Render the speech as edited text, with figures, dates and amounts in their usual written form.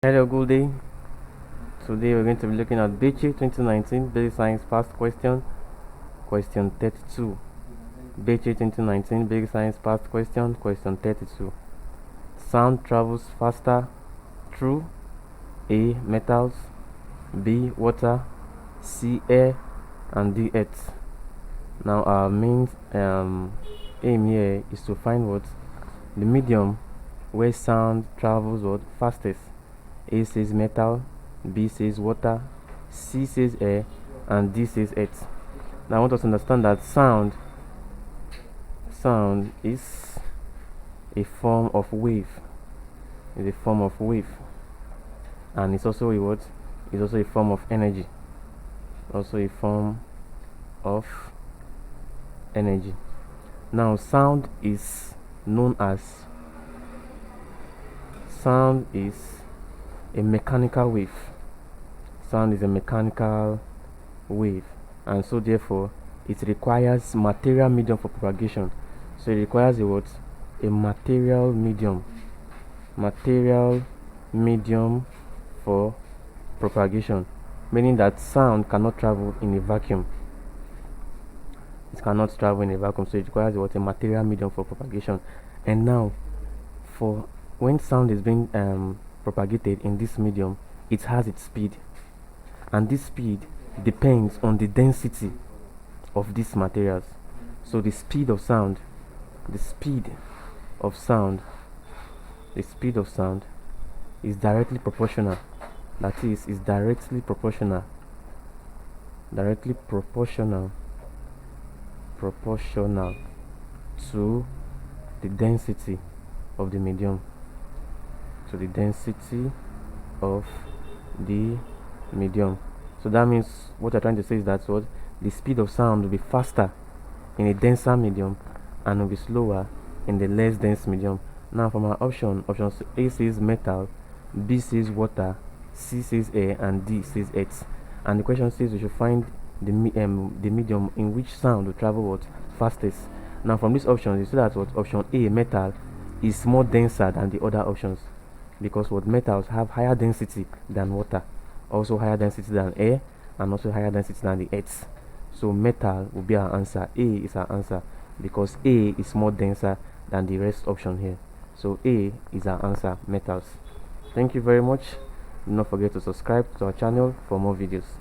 Hello, good day. Today we're going to be looking at BECE 2019 Basic Science Past Question, question 32. BECE 2019 Basic Science Past Question, question 32. Sound travels faster through A. Metals, B. Water, C. Air, and D. Earth. Now our main aim here is to find what the medium where sound travels what fastest. A says metal, B says water, C says air, and D says earth. Now I want us to understand that sound is a form of wave. It's a form of wave, and it's also a what? It's also a form of energy. Also a form of energy. Now sound is a mechanical wave. Sound is a mechanical wave, and so therefore it requires material medium for propagation. So it requires a what? A material medium for propagation, meaning that sound cannot travel in a vacuum. It cannot travel in a vacuum, so it requires what? A material medium for propagation. And now, for when sound is being propagated in this medium, it has its speed, and this speed depends on the density of these materials. So the speed of sound is directly proportional. That is directly proportional to the density of the medium. So that means what you're trying to say is that what the speed of sound will be faster in a denser medium and will be slower in the less dense medium. Now from our option A says metal, B says water, C says air, and D says earth. And the question says we should find the medium in which sound will travel what fastest. Now from these options you see that what option A, metal, is more denser than the other options, because what metals have higher density than water, also higher density than air, and also higher density than the earth. So metal will be our answer. A is our answer because A is more denser than the rest option here. So A is our answer, metals. Thank you very much. Do not forget to subscribe to our channel for more videos.